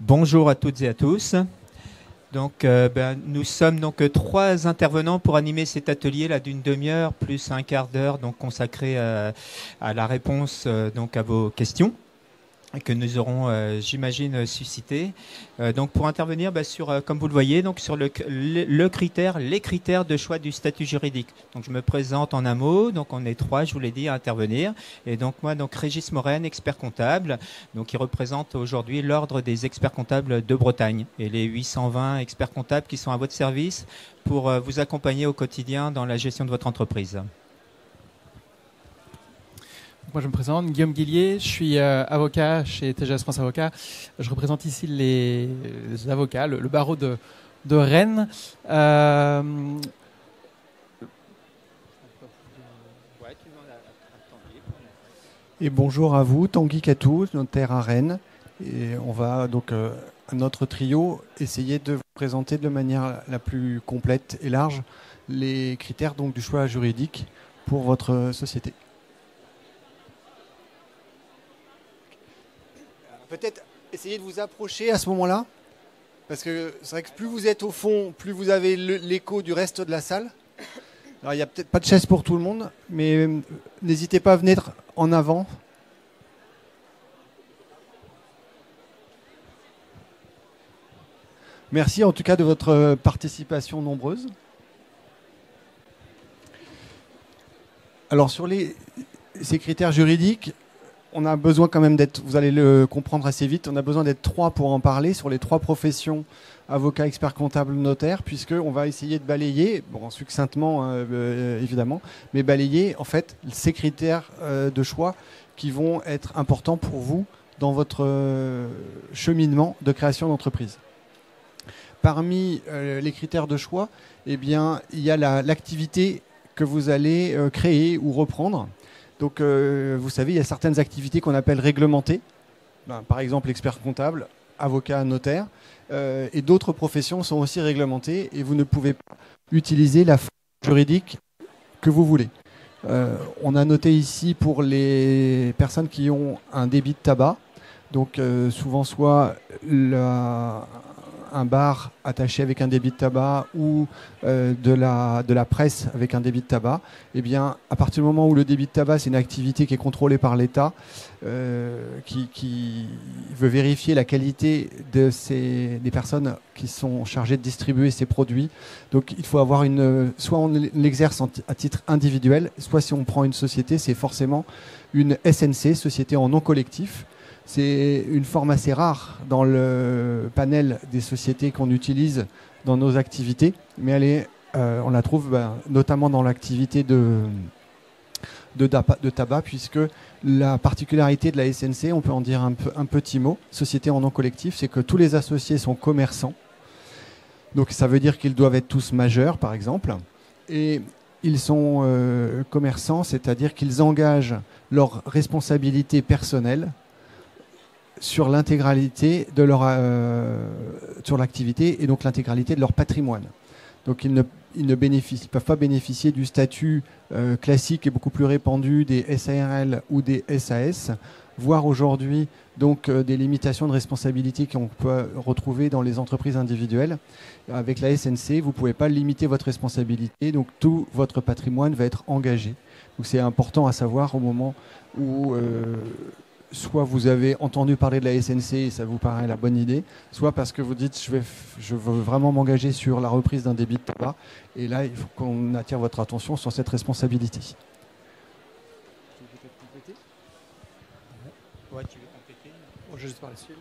Bonjour à toutes et à tous. Donc, nous sommes donc trois intervenants pour animer cet atelier là d'une demi-heure plus un quart d'heure donc consacré à la réponse donc à vos questions que nous aurons, j'imagine, suscité. Donc, pour intervenir sur, comme vous le voyez, donc sur les critères de choix du statut juridique. Donc, je me présente en un mot. Donc, on est trois, je vous l'ai dit, à intervenir. Et donc, moi, donc Régis Morène, expert comptable, donc qui représente aujourd'hui l'ordre des experts comptables de Bretagne et les 820 experts comptables qui sont à votre service pour vous accompagner au quotidien dans la gestion de votre entreprise. Moi, je me présente, Guillaume Guillier, je suis avocat chez TGS France Avocat. Je représente ici les avocats, le barreau de Rennes. Et bonjour à vous, Tanguy Catou, notaire à Rennes. Et on va donc, notre trio, essayer de vous présenter de manière la plus complète et large les critères donc, du choix juridique pour votre société. Peut-être essayer de vous approcher à ce moment-là, parce que c'est vrai que plus vous êtes au fond, plus vous avez l'écho du reste de la salle. Alors il n'y a peut-être pas de chaise pour tout le monde, mais n'hésitez pas à venir en avant. Merci en tout cas de votre participation nombreuse. Alors sur ces critères juridiques, on a besoin quand même d'être, vous allez le comprendre assez vite, on a besoin d'être trois pour en parler sur les trois professions, avocat, expert comptable, notaire, puisqu'on va essayer de balayer, bon, succinctement évidemment, mais balayer en fait ces critères de choix qui vont être importants pour vous dans votre cheminement de création d'entreprise. Parmi les critères de choix, eh bien, il y a l'activité que vous allez créer ou reprendre. Donc, vous savez, il y a certaines activités qu'on appelle réglementées, par exemple expert comptable, avocat, notaire, et d'autres professions sont aussi réglementées et vous ne pouvez pas utiliser la forme juridique que vous voulez. On a noté ici pour les personnes qui ont un débit de tabac, donc souvent soit un bar attaché avec un débit de tabac ou de la presse avec un débit de tabac, eh bien, à partir du moment où le débit de tabac, c'est une activité qui est contrôlée par l'État, qui veut vérifier la qualité des personnes qui sont chargées de distribuer ces produits. Donc, il faut avoir soit on l'exerce à titre individuel, soit si on prend une société, c'est forcément une SNC, société en non collectif. C'est une forme assez rare dans le panel des sociétés qu'on utilise dans nos activités, mais on la trouve notamment dans l'activité de tabac, puisque la particularité de la SNC, on peut en dire un petit mot, société en non collectif, c'est que tous les associés sont commerçants. Donc ça veut dire qu'ils doivent être tous majeurs, par exemple, et ils sont commerçants, c'est-à-dire qu'ils engagent leur responsabilité personnelle sur l'intégralité de sur l'activité et donc l'intégralité de leur patrimoine. Donc ils ne peuvent pas bénéficier du statut classique et beaucoup plus répandu des SARL ou des SAS, voire aujourd'hui donc des limitations de responsabilité qu'on peut retrouver dans les entreprises individuelles. Avec la SNC, vous ne pouvez pas limiter votre responsabilité, donc tout votre patrimoine va être engagé. Donc c'est important à savoir au moment où soit vous avez entendu parler de la SNC et ça vous paraît la bonne idée, soit parce que vous dites je veux vraiment m'engager sur la reprise d'un débit de tabac. Et là, il faut qu'on attire votre attention sur cette responsabilité. Tu veux peut-être compléter ? Ouais, tu veux compléter ? Bon, je vais juste parler dessus.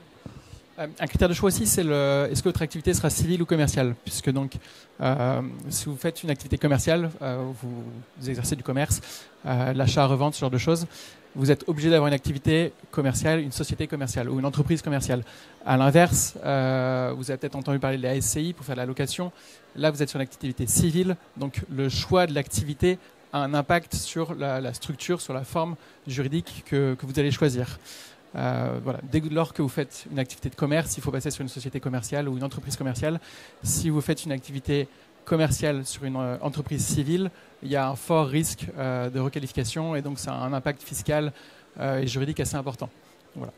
Un critère de choix aussi, c'est est-ce que votre activité sera civile ou commerciale ? Puisque donc, si vous faites une activité commerciale, vous exercez du commerce, l'achat-revente, ce genre de choses, vous êtes obligé d'avoir une activité commerciale, une société commerciale ou une entreprise commerciale. À l'inverse, vous avez peut-être entendu parler de la SCI pour faire de la location. Là, vous êtes sur une activité civile, donc le choix de l'activité a un impact sur la structure, sur la forme juridique que vous allez choisir. Voilà. Dès lors que vous faites une activité de commerce, il faut passer sur une société commerciale ou une entreprise commerciale. Si vous faites une activité commerciale sur une entreprise civile, il y a un fort risque de requalification et donc ça a un impact fiscal et juridique assez important. Voilà.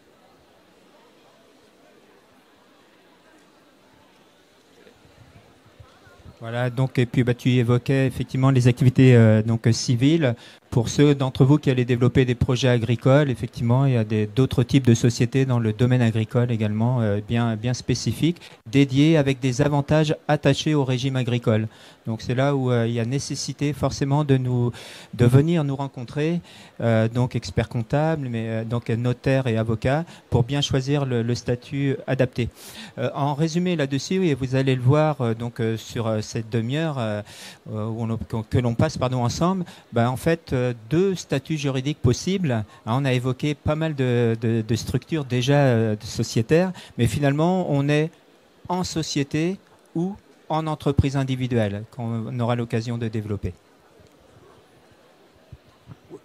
Voilà, donc et puis tu évoquais effectivement les activités donc civiles. Pour ceux d'entre vous qui allaient développer des projets agricoles, effectivement, il y a d'autres types de sociétés dans le domaine agricole également bien spécifiques, dédiées avec des avantages attachés au régime agricole. Donc c'est là où il y a nécessité forcément de venir nous rencontrer, donc experts comptables, mais donc notaires et avocats, pour bien choisir le statut adapté. En résumé là-dessus, oui, vous allez le voir donc sur cette demi-heure que l'on passe ensemble, en fait, deux statuts juridiques possibles. On a évoqué pas mal de structures déjà sociétaires, mais finalement, on est en société ou en entreprise individuelle, qu'on aura l'occasion de développer.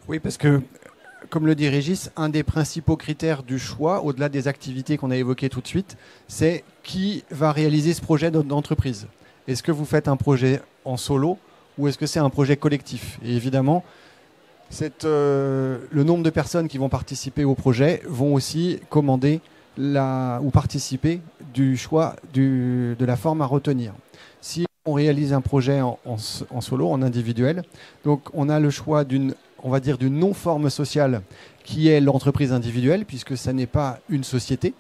Oui, parce que, comme le dit Régis, un des principaux critères du choix, au-delà des activités qu'on a évoquées tout de suite, c'est qui va réaliser ce projet d'entreprise. Est-ce que vous faites un projet en solo ou est-ce que c'est un projet collectif? Et évidemment, le nombre de personnes qui vont participer au projet vont aussi commander ou participer du choix de la forme à retenir. Si on réalise un projet en solo, en individuel, donc on a le choix d'une non-forme sociale qui est l'entreprise individuelle, puisque ça n'est pas une société.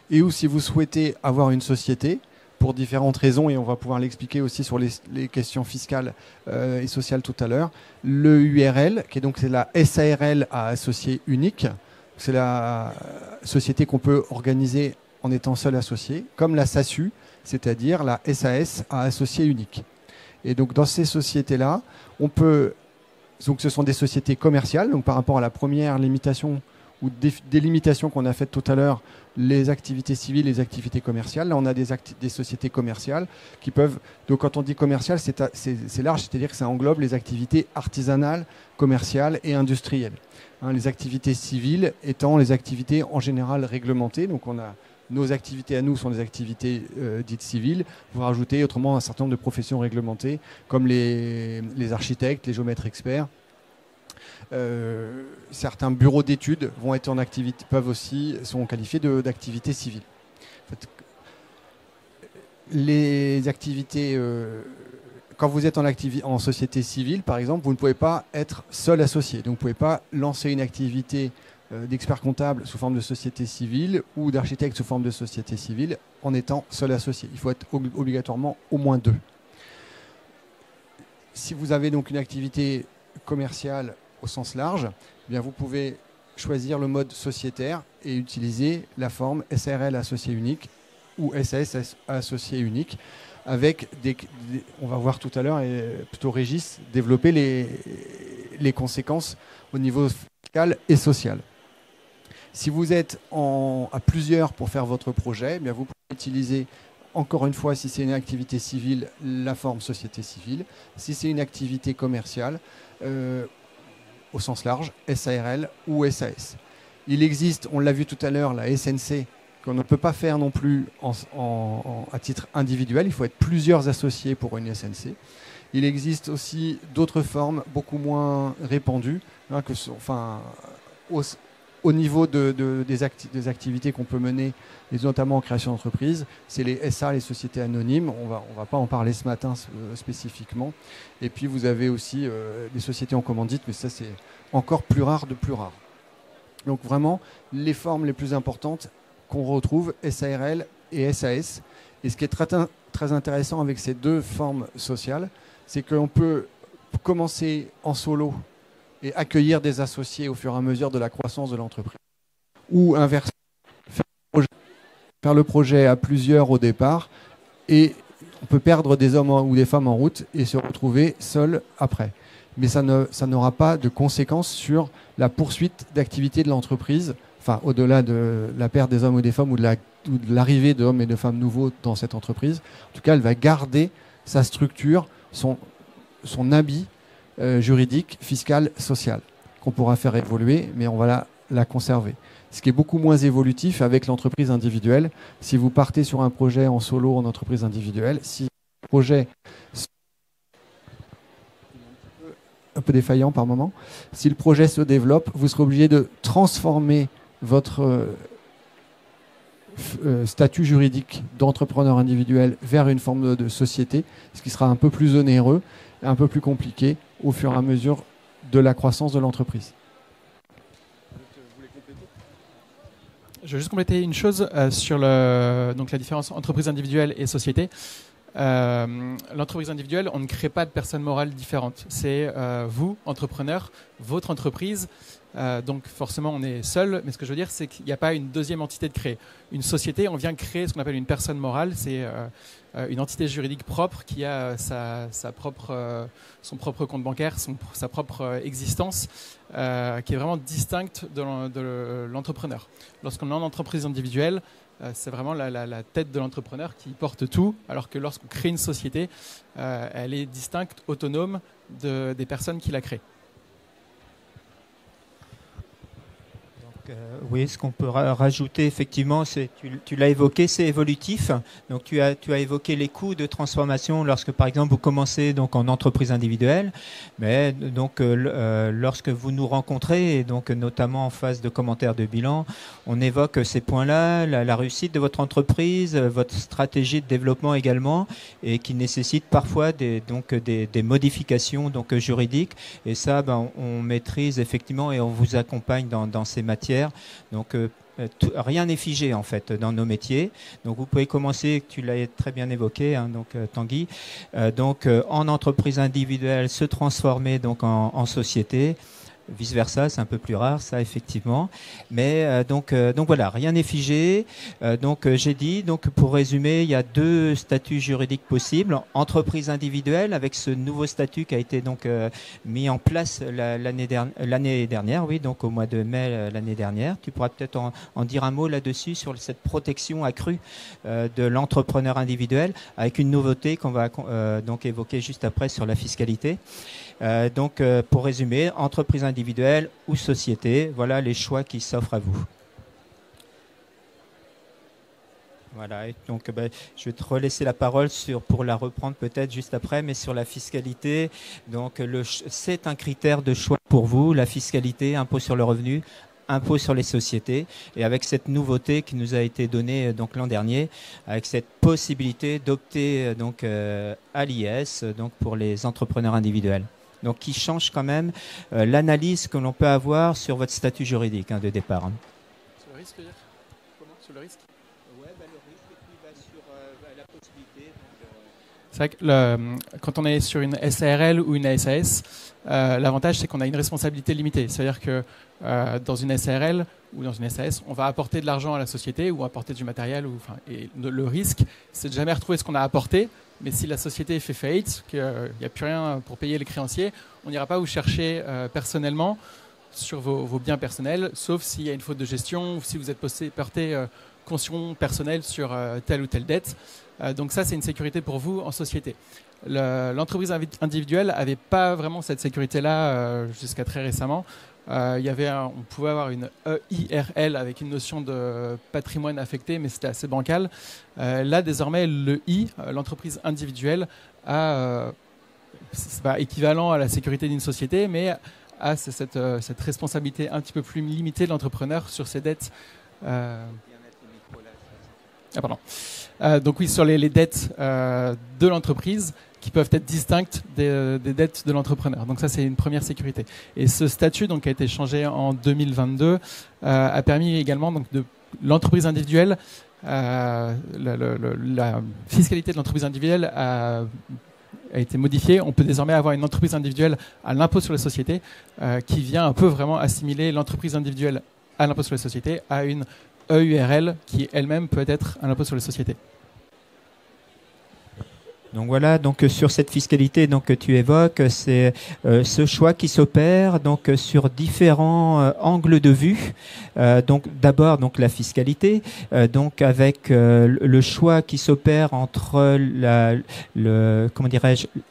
Et ou si vous souhaitez avoir une société, pour différentes raisons, et on va pouvoir l'expliquer aussi sur les questions fiscales et sociales tout à l'heure, le URL, c'est la SARL à associé unique, c'est la société qu'on peut organiser en étant seul associé, comme la SASU, c'est-à-dire la SAS à associé unique. Et donc dans ces sociétés-là, donc ce sont des sociétés commerciales, donc par rapport à la première limitation ou délimitation qu'on a faite tout à l'heure, les activités civiles, les activités commerciales. Là, on a des sociétés commerciales qui peuvent... Donc, quand on dit commercial, c'est large, c'est-à-dire que ça englobe les activités artisanales, commerciales et industrielles. Les activités civiles étant les activités en général réglementées. Donc, nos activités à nous sont des activités dites civiles. Vous rajoutez autrement un certain nombre de professions réglementées, comme les architectes, les géomètres experts. Certains bureaux d'études vont être sont qualifiés d'activités civiles. En fait, les activités, quand vous êtes en société civile, par exemple, vous ne pouvez pas être seul associé. Donc, vous ne pouvez pas lancer une activité d'expert comptable sous forme de société civile ou d'architecte sous forme de société civile en étant seul associé. Il faut être obligatoirement au moins deux. Si vous avez donc une activité commerciale au sens large, eh bien vous pouvez choisir le mode sociétaire et utiliser la forme SARL associé unique ou SAS associé unique avec on va voir tout à l'heure, et plutôt Régis, développer les conséquences au niveau fiscal et social. Si vous êtes à plusieurs pour faire votre projet, eh bien vous pouvez utiliser, encore une fois, si c'est une activité civile, la forme société civile. Si c'est une activité commerciale, au sens large, SARL ou SAS. Il existe, on l'a vu tout à l'heure, la SNC, qu'on ne peut pas faire non plus à titre individuel. Il faut être plusieurs associés pour une SNC. Il existe aussi d'autres formes beaucoup moins répandues, au niveau des activités qu'on peut mener, et notamment en création d'entreprise, c'est les SA, les sociétés anonymes. On va pas en parler ce matin spécifiquement. Et puis vous avez aussi les sociétés en commandite, mais ça c'est encore plus rare de plus rare. Donc vraiment, les formes les plus importantes qu'on retrouve, SARL et SAS. Et ce qui est très intéressant avec ces deux formes sociales, c'est qu'on peut commencer en solo et accueillir des associés au fur et à mesure de la croissance de l'entreprise. Ou inversement, faire le projet à plusieurs au départ, et on peut perdre des hommes ou des femmes en route et se retrouver seul après. Mais ça n'aura pas de conséquences sur la poursuite d'activité de l'entreprise, enfin au-delà de la perte des hommes ou des femmes ou de l'arrivée d'hommes et de femmes nouveaux dans cette entreprise. En tout cas, elle va garder sa structure, son habit juridique, fiscal, social, qu'on pourra faire évoluer, mais on va la conserver. Ce qui est beaucoup moins évolutif avec l'entreprise individuelle. Si vous partez sur un projet en solo, en entreprise individuelle, si le projet un peu défaillant par moment, si le projet se développe, vous serez obligé de transformer votre statut juridique d'entrepreneur individuel vers une forme de société, ce qui sera un peu plus onéreux, un peu plus compliqué au fur et à mesure de la croissance de l'entreprise. Je vais juste compléter une chose sur donc la différence entreprise individuelle et société. L'entreprise individuelle, on ne crée pas de personnes morales différentes. C'est vous, entrepreneur, votre entreprise. Donc forcément, on est seul. Mais ce que je veux dire, c'est qu'il n'y a pas une deuxième entité de créer. Une société, on vient créer ce qu'on appelle une personne morale. C'est une entité juridique propre qui a son propre compte bancaire, sa propre existence, qui est vraiment distincte de l'entrepreneur. Lorsqu'on est en entreprise individuelle, c'est vraiment la tête de l'entrepreneur qui porte tout, alors que lorsqu'on crée une société, elle est distincte, autonome des personnes qui la créent. Oui, ce qu'on peut rajouter effectivement, c'est tu l'as évoqué, c'est évolutif. Donc tu as évoqué les coûts de transformation lorsque par exemple vous commencez donc en entreprise individuelle, mais donc lorsque vous nous rencontrez et donc notamment en phase de commentaires de bilan, on évoque ces points-là, la réussite de votre entreprise, votre stratégie de développement également, et qui nécessite parfois des modifications donc juridiques. Et ça, on maîtrise effectivement et on vous accompagne dans ces matières. Donc rien n'est figé en fait dans nos métiers. Donc vous pouvez commencer, tu l'as très bien évoqué, hein, donc Tanguy, en entreprise individuelle, se transformer donc en société. Vice versa, c'est un peu plus rare, ça effectivement. Mais donc voilà, rien n'est figé. J'ai dit, donc pour résumer, il y a deux statuts juridiques possibles. Entreprise individuelle avec ce nouveau statut qui a été donc mis en place l'année dernière, oui, donc au mois de mai l'année dernière. Tu pourras peut-être en dire un mot là-dessus sur cette protection accrue de l'entrepreneur individuel, avec une nouveauté qu'on va donc évoquer juste après sur la fiscalité. Pour résumer, entreprise individuelle ou société, voilà les choix qui s'offrent à vous. Voilà, et donc je vais te relaisser la parole pour la reprendre peut-être juste après, mais sur la fiscalité. Donc c'est un critère de choix pour vous, la fiscalité, impôt sur le revenu, impôt sur les sociétés, et avec cette nouveauté qui nous a été donnée donc l'an dernier, avec cette possibilité d'opter donc à l'IS donc pour les entrepreneurs individuels. Donc qui change quand même l'analyse que l'on peut avoir sur votre statut juridique de départ. Sur le risque, dire comment sur le risque? Oui, le risque et puis sur la possibilité. C'est vrai que quand on est sur une SARL ou une SAS, l'avantage c'est qu'on a une responsabilité limitée. C'est-à-dire que dans une SARL ou dans une SAS, on va apporter de l'argent à la société ou apporter du matériel. Et le risque, c'est de jamais retrouver ce qu'on a apporté. Mais si la société fait faillite, qu'il n'y a plus rien pour payer les créanciers, on n'ira pas vous chercher personnellement sur vos biens personnels, sauf s'il y a une faute de gestion ou si vous êtes porté caution personnelle sur telle ou telle dette. Donc ça, c'est une sécurité pour vous en société. L'entreprise individuelle n'avait pas vraiment cette sécurité-là jusqu'à très récemment. On pouvait avoir une EIRL avec une notion de patrimoine affecté, mais c'était assez bancal. Là, désormais, le I, l'entreprise individuelle, c'est pas équivalent à la sécurité d'une société, mais a cette responsabilité un petit peu plus limitée de l'entrepreneur sur ses dettes. Donc oui, sur les dettes de l'entreprise, qui peuvent être distinctes des dettes de l'entrepreneur. Donc ça, c'est une première sécurité. Et ce statut, donc, qui a été changé en 2022, a permis également donc, de l'entreprise individuelle, la fiscalité de l'entreprise individuelle a été modifiée. On peut désormais avoir une entreprise individuelle à l'impôt sur les sociétés qui vient un peu vraiment assimiler l'entreprise individuelle à l'impôt sur les sociétés à une EURL qui elle-même peut être un impôt sur les sociétés. Donc voilà, donc sur cette fiscalité donc que tu évoques, c'est ce choix qui s'opère donc sur différents angles de vue. Donc d'abord donc la fiscalité, donc avec le choix qui s'opère entre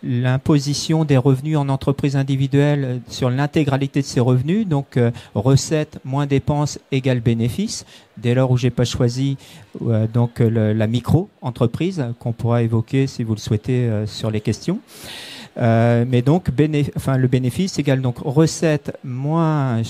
l'imposition des revenus en entreprise individuelle sur l'intégralité de ses revenus, donc recettes moins dépenses égale bénéfices. Dès lors où j'ai pas choisi la micro-entreprise qu'on pourra évoquer si vous le souhaitez sur les questions. Mais donc, le bénéfice égale donc recettes moins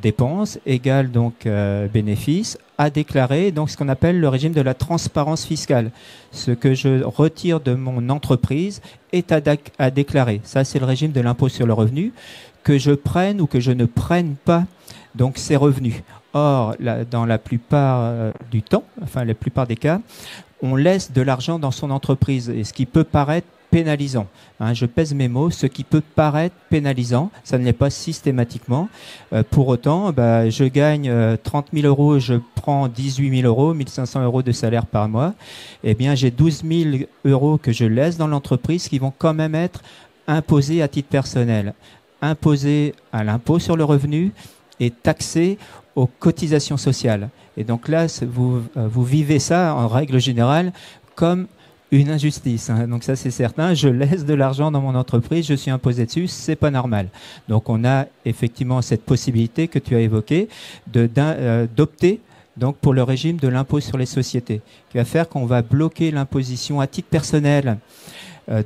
dépenses égale donc bénéfice à déclarer, donc ce qu'on appelle le régime de la transparence fiscale. Ce que je retire de mon entreprise est à déclarer. Ça, c'est le régime de l'impôt sur le revenu, que je prenne ou que je ne prenne pas donc ces revenus. Or, dans la plupart du temps, enfin la plupart des cas, on laisse de l'argent dans son entreprise, et ce qui peut paraître pénalisant. Je pèse mes mots, ce qui peut paraître pénalisant, ça ne l'est pas systématiquement. Pour autant, je gagne 30 000 euros, je prends 18 000 euros, 1 500 euros de salaire par mois. Eh bien, j'ai 12 000 euros que je laisse dans l'entreprise qui vont quand même être imposés à titre personnel, imposés à l'impôt sur le revenu et taxés aux cotisations sociales. Et donc là, vous vivez ça en règle générale comme une injustice. Donc ça, c'est certain. Je laisse de l'argent dans mon entreprise, je suis imposé dessus, c'est pas normal. Donc on a effectivement cette possibilité que tu as évoquée d'opter donc pour le régime de l'impôt sur les sociétés, qui va faire qu'on va bloquer l'imposition à titre personnel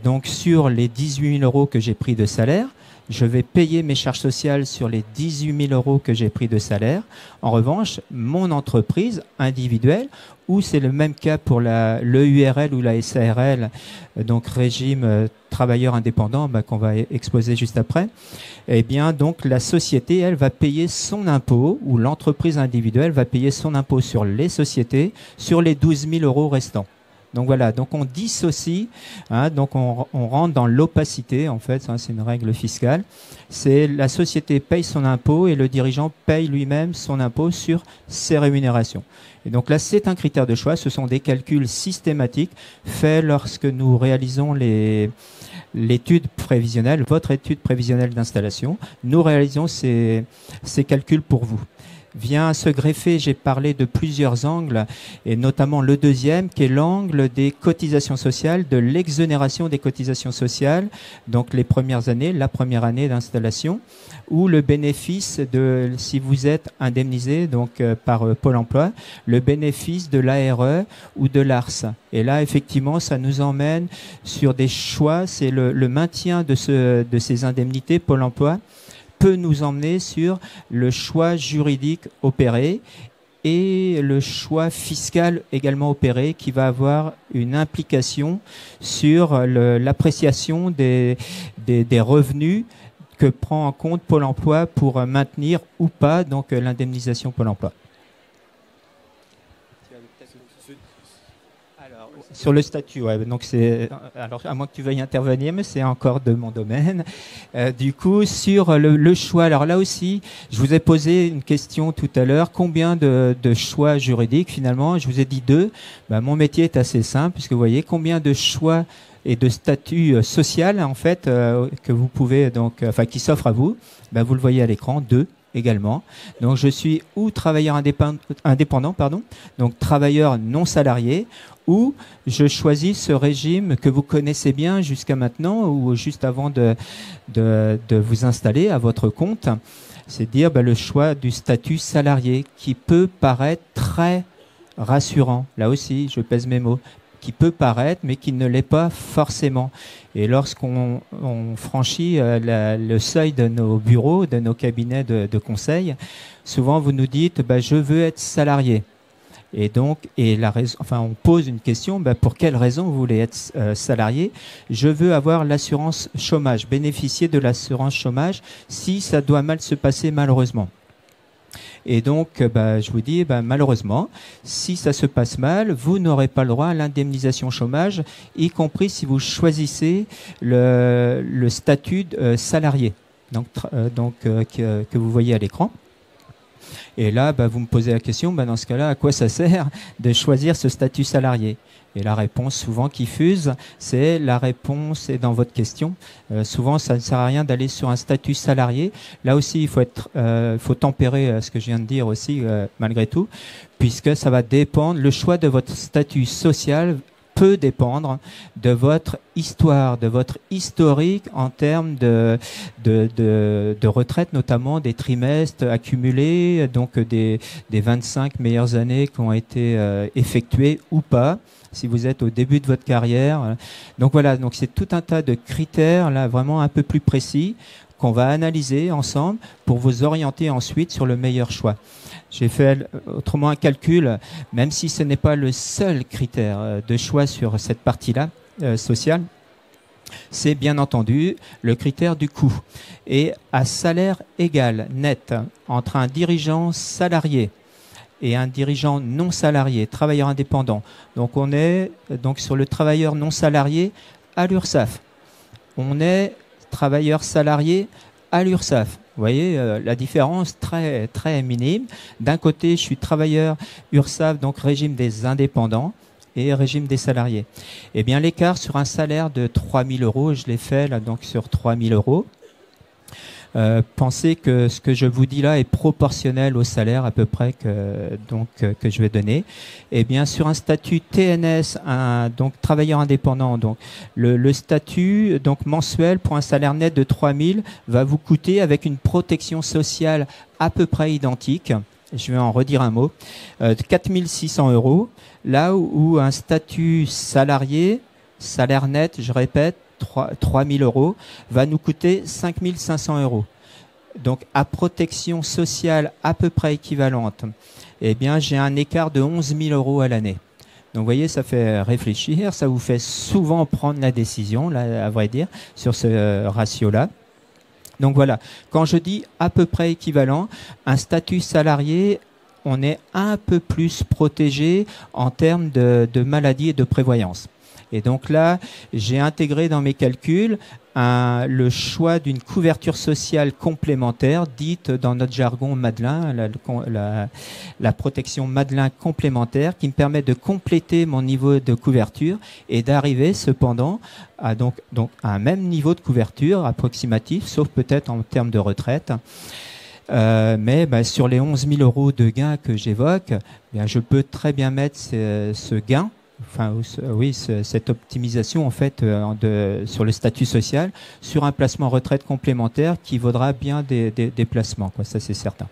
donc sur les 18 000 euros que j'ai pris de salaire. Je vais payer mes charges sociales sur les 18 000 euros que j'ai pris de salaire. En revanche, mon entreprise individuelle, ou c'est le même cas pour l'EURL ou la SARL, donc régime travailleur indépendant, qu'on va exposer juste après, eh bien, donc, la société, elle, va payer son impôt, ou l'entreprise individuelle va payer son impôt sur les sociétés, sur les 12 000 euros restants. Donc voilà, donc on dissocie, donc on rentre dans l'opacité, en fait, c'est une règle fiscale. C'est la société paye son impôt et le dirigeant paye lui-même son impôt sur ses rémunérations. Et donc là, c'est un critère de choix, ce sont des calculs systématiques faits lorsque nous réalisons l'étude prévisionnelle, votre étude prévisionnelle d'installation. Nous réalisons ces calculs pour vous. Vient se greffer, j'ai parlé de plusieurs angles, et notamment le deuxième, qui est l'angle des cotisations sociales, de l'exonération des cotisations sociales, donc les premières années, la première année d'installation, ou le bénéfice de, si vous êtes indemnisé donc par Pôle emploi, le bénéfice de l'ARE ou de l'ARS. Et là, effectivement, ça nous emmène sur des choix, c'est le maintien de ces indemnités Pôle emploi peut nous emmener sur le choix juridique opéré et le choix fiscal également opéré qui va avoir une implication sur l'appréciation des revenus que prend en compte Pôle emploi pour maintenir ou pas donc l'indemnisation Pôle emploi. Sur le statut, ouais. Donc alors à moins que tu veuilles intervenir, mais c'est encore de mon domaine. Du coup, sur le choix, alors là aussi, je vous ai posé une question tout à l'heure. Combien de choix juridiques finalement? Je vous ai dit 2. Mon métier est assez simple, puisque vous voyez combien de choix et de statut social en fait que vous pouvez donc, qui s'offrent à vous. Vous le voyez à l'écran, 2. Également. Donc je suis ou travailleur indépendant, donc travailleur non salarié, ou je choisis ce régime que vous connaissez bien jusqu'à maintenant ou juste avant de vous installer à votre compte, c'est dire le choix du statut salarié qui peut paraître très rassurant. Là aussi, je pèse mes mots. Qui peut paraître, mais qui ne l'est pas forcément. Et lorsqu'on franchit le seuil de nos bureaux, de nos cabinets de conseil, souvent vous nous dites je veux être salarié. Et donc, on pose une question, pour quelle raison vous voulez être salarié? Je veux avoir l'assurance chômage, bénéficier de l'assurance chômage si ça doit mal se passer malheureusement. Et donc, je vous dis, malheureusement, si ça se passe mal, vous n'aurez pas le droit à l'indemnisation chômage, y compris si vous choisissez le statut salarié, que vous voyez à l'écran. Et là, vous me posez la question, dans ce cas-là, à quoi ça sert de choisir ce statut salarié? Et la réponse souvent qui fuse, c'est la réponse est dans votre question. Souvent, ça ne sert à rien d'aller sur un statut salarié. Là aussi, il faut tempérer ce que je viens de dire aussi, malgré tout, puisque ça va dépendre. Le choix de votre statut social peut dépendre de votre histoire, de votre historique en termes de retraite, notamment des trimestres accumulés, donc des 25 meilleures années qui ont été effectuées ou pas, si vous êtes au début de votre carrière. Donc voilà, donc c'est tout un tas de critères là vraiment un peu plus précis qu'on va analyser ensemble pour vous orienter ensuite sur le meilleur choix. J'ai fait autrement un calcul, même si ce n'est pas le seul critère de choix sur cette partie-là sociale, c'est bien entendu le critère du coût. Et à salaire égal, net, entre un dirigeant salarié et un dirigeant non salarié, travailleur indépendant, donc on est donc sur le travailleur non salarié à l'URSSAF. On est travailleur salarié à l'URSSAF. Vous voyez la différence très, très minime. D'un côté, je suis travailleur URSSAF, donc régime des indépendants, et régime des salariés. Eh bien, l'écart sur un salaire de 3 000 euros, je l'ai fait là, donc sur 3 000 euros. Pensez que ce que je vous dis là est proportionnel au salaire à peu près que je vais donner. Et bien sur un statut TNS, donc travailleur indépendant, donc le statut donc mensuel pour un salaire net de 3 000 va vous coûter avec une protection sociale à peu près identique. Je vais en redire un mot, 4 600 euros. Là où un statut salarié, salaire net, je répète, 3 000 euros, va nous coûter 5 500 euros. Donc, à protection sociale à peu près équivalente, eh bien, j'ai un écart de 11 000 euros à l'année. Donc, vous voyez, ça fait réfléchir, ça vous fait souvent prendre la décision, là, à vrai dire, sur ce ratio-là. Donc, voilà. Quand je dis à peu près équivalent, un statut salarié, on est un peu plus protégé en termes de maladie et de prévoyance. Et donc là, j'ai intégré dans mes calculs le choix d'une couverture sociale complémentaire, dite dans notre jargon Madelin, la protection Madelin complémentaire, qui me permet de compléter mon niveau de couverture et d'arriver cependant à donc à un même niveau de couverture approximatif, sauf peut-être en termes de retraite. Mais sur les 11 000 euros de gain que j'évoque, je peux très bien mettre ce gain, cette optimisation en fait sur le statut social sur un placement retraite complémentaire qui vaudra bien des placements, quoi, ça c'est certain.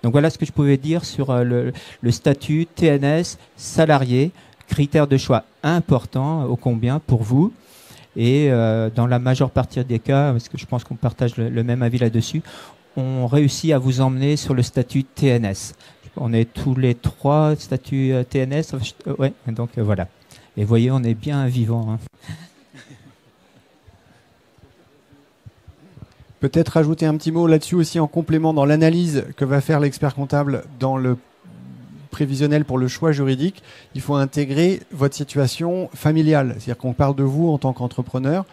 Donc voilà ce que je pouvais dire sur le statut TNS salarié, critère de choix important ô combien pour vous. Et dans la majeure partie des cas, parce que je pense qu'on partage le même avis là-dessus, on réussit à vous emmener sur le statut TNS. On est tous les trois statuts TNS. Ouais, donc voilà. Et voyez, on est bien vivant. Hein. Peut-être rajouter un petit mot là-dessus aussi en complément dans l'analyse que va faire l'expert comptable dans le prévisionnel pour le choix juridique. Il faut intégrer votre situation familiale. C'est-à-dire qu'on parle de vous en tant qu'entrepreneur,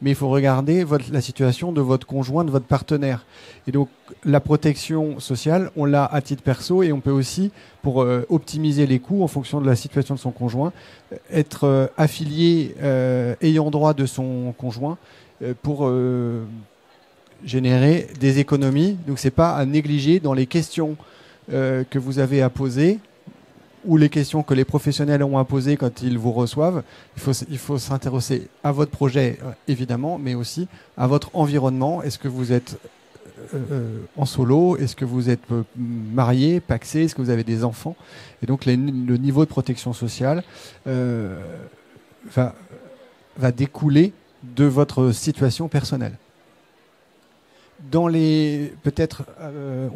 mais il faut regarder la situation de votre conjoint, de votre partenaire. Et donc, la protection sociale, on l'a à titre perso et on peut aussi, pour optimiser les coûts en fonction de la situation de son conjoint, être affilié ayant droit de son conjoint pour générer des économies. Donc, c'est pas à négliger dans les questions que vous avez à poser ou les questions que les professionnels ont à poser quand ils vous reçoivent. Il faut s'intéresser à votre projet, évidemment, mais aussi à votre environnement. Est-ce que vous êtes en solo? Est-ce que vous êtes marié, pacsé? Est-ce que vous avez des enfants? Et donc, le niveau de protection sociale va découler de votre situation personnelle. Peut-être,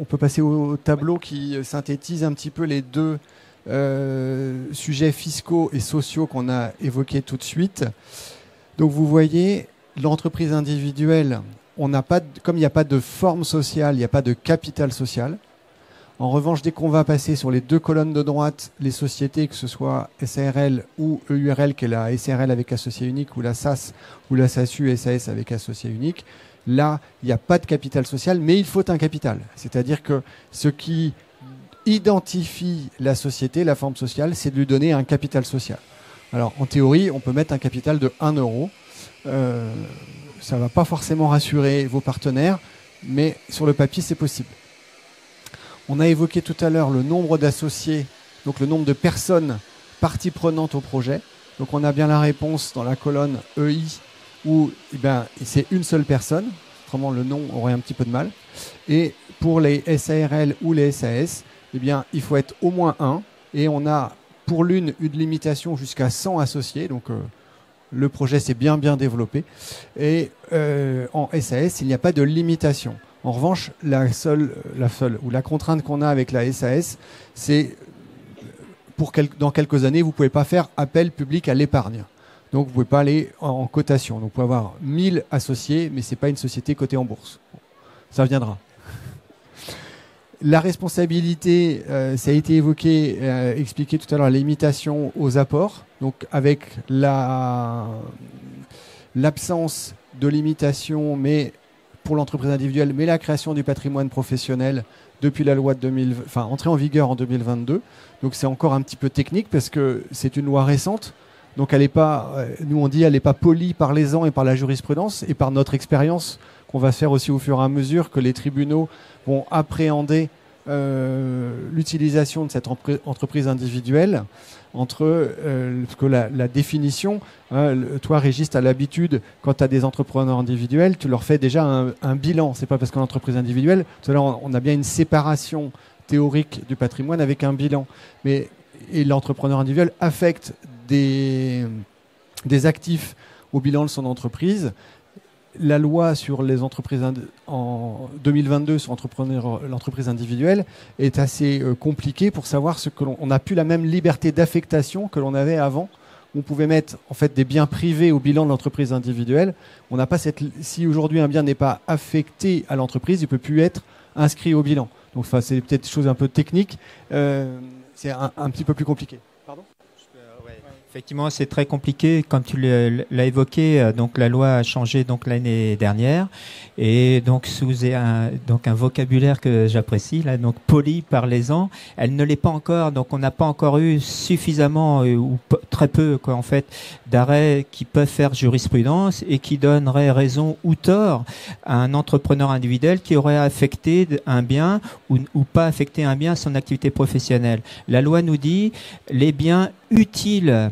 on peut passer au tableau qui synthétise un petit peu les deux sujets fiscaux et sociaux qu'on a évoqués tout de suite. Donc vous voyez, l'entreprise individuelle, comme il n'y a pas de forme sociale, il n'y a pas de capital social. En revanche, dès qu'on va passer sur les deux colonnes de droite, les sociétés, que ce soit SARL ou EURL, qui est la SARL avec associé unique, ou la SAS ou la SASU SAS avec associé unique, là, il n'y a pas de capital social, mais il faut un capital. C'est-à-dire que ce qui identifie la société, la forme sociale, c'est de lui donner un capital social. Alors, en théorie, on peut mettre un capital de 1 euro. Ça ne va pas forcément rassurer vos partenaires, mais sur le papier, c'est possible. On a évoqué tout à l'heure le nombre d'associés, donc le nombre de personnes parties prenantes au projet. Donc on a bien la réponse dans la colonne EI où c'est une seule personne. Autrement, le nom aurait un petit peu de mal. Et pour les SARL ou les SAS, il faut être au moins 1. Et on a pour l'une une limitation jusqu'à 100 associés. Donc le projet s'est bien développé. Et en SAS, il n'y a pas de limitation. En revanche, la seule ou la contrainte qu'on a avec la SAS, c'est dans quelques années, vous ne pouvez pas faire appel public à l'épargne. Donc, vous ne pouvez pas aller en cotation. Donc, vous pouvez avoir 1000 associés, mais ce n'est pas une société cotée en bourse. Ça viendra. La responsabilité, ça a été évoqué, expliqué tout à l'heure, la limitation aux apports. Donc, avec l'absence de limitation, mais pour l'entreprise individuelle, mais la création du patrimoine professionnel depuis la loi de entrée en vigueur en 2022. Donc c'est encore un petit peu technique parce que c'est une loi récente. Donc elle n'est pas, nous on dit, elle n'est pas polie par les ans et par la jurisprudence et par notre expérience qu'on va faire aussi au fur et à mesure que les tribunaux vont appréhender l'utilisation de cette entreprise individuelle entre parce que la définition, toi Régis, tu as l'habitude, quand tu as des entrepreneurs individuels, tu leur fais déjà un bilan. C'est pas parce qu'en entreprise individuelle, tout à l'heure on a bien une séparation théorique du patrimoine avec un bilan. Et l'entrepreneur individuel affecte des actifs au bilan de son entreprise. La loi sur les entreprises en 2022 sur l'entreprise individuelle est assez compliquée pour savoir ce que on n'a plus la même liberté d'affectation que l'on avait avant. On pouvait mettre en fait des biens privés au bilan de l'entreprise individuelle. On n'a pas si aujourd'hui un bien n'est pas affecté à l'entreprise, il peut plus être inscrit au bilan. Donc c'est peut-être des choses un peu techniques. C'est un petit peu plus compliqué. Pardon ? Effectivement, c'est très compliqué. Comme tu l'as évoqué, donc la loi a changé donc l'année dernière et donc sous un vocabulaire que j'apprécie là, donc poli, parlez-en. Elle ne l'est pas encore, donc on n'a pas encore eu suffisamment ou très peu en fait d'arrêts qui peuvent faire jurisprudence et qui donneraient raison ou tort à un entrepreneur individuel qui aurait affecté un bien ou pas affecté un bien à son activité professionnelle. La loi nous dit les biens utiles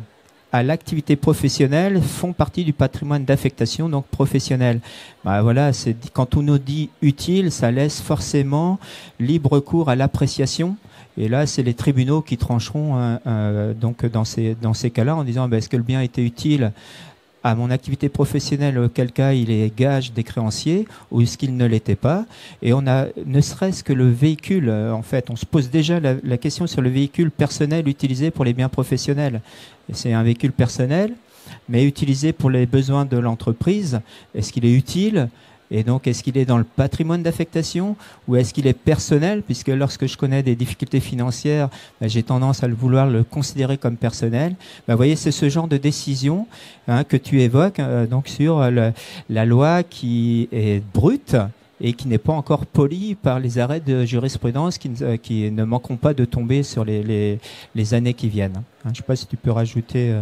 à l'activité professionnelle font partie du patrimoine d'affectation, donc professionnel. Voilà, quand on nous dit utile, ça laisse forcément libre cours à l'appréciation. Et là, c'est les tribunaux qui trancheront donc dans ces cas-là en disant est-ce que le bien était utile à mon activité professionnelle, auquel cas il est gage des créanciers, ou est-ce qu'il ne l'était pas. Et on a, ne serait-ce que le véhicule, en fait, on se pose déjà la question sur le véhicule personnel utilisé pour les biens professionnels. C'est un véhicule personnel, mais utilisé pour les besoins de l'entreprise. Est-ce qu'il est utile ? Et donc, est-ce qu'il est dans le patrimoine d'affectation ou est-ce qu'il est personnel? Puisque lorsque je connais des difficultés financières, j'ai tendance à vouloir le considérer comme personnel. Vous voyez, c'est ce genre de décision que tu évoques donc sur la loi qui est brute et qui n'est pas encore polie par les arrêts de jurisprudence qui ne manqueront pas de tomber sur les années qui viennent. Je ne sais pas si tu peux rajouter...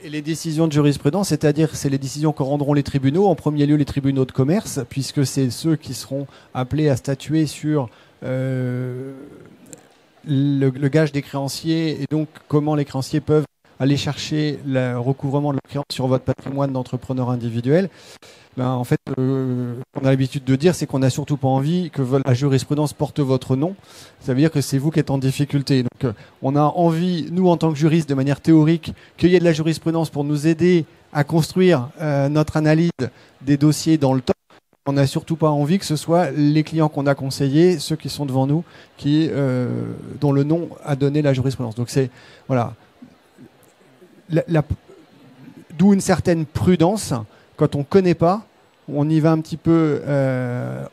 Et les décisions de jurisprudence, c'est-à-dire c'est les décisions que rendront les tribunaux, en premier lieu les tribunaux de commerce, puisque c'est ceux qui seront appelés à statuer sur le gage des créanciers et donc comment les créanciers peuvent aller chercher le recouvrement de la créance sur votre patrimoine d'entrepreneur individuel. En fait, ce qu'on a l'habitude de dire, c'est qu'on n'a surtout pas envie que la jurisprudence porte votre nom. Ça veut dire que c'est vous qui êtes en difficulté. Donc, on a envie, nous, en tant que juristes, de manière théorique, qu'il y ait de la jurisprudence pour nous aider à construire notre analyse des dossiers dans le temps. On n'a surtout pas envie que ce soit les clients qu'on a conseillés, ceux qui sont devant nous, dont le nom a donné la jurisprudence. Donc, c'est voilà. D'où une certaine prudence. Quand on ne connaît pas, on y va un petit peu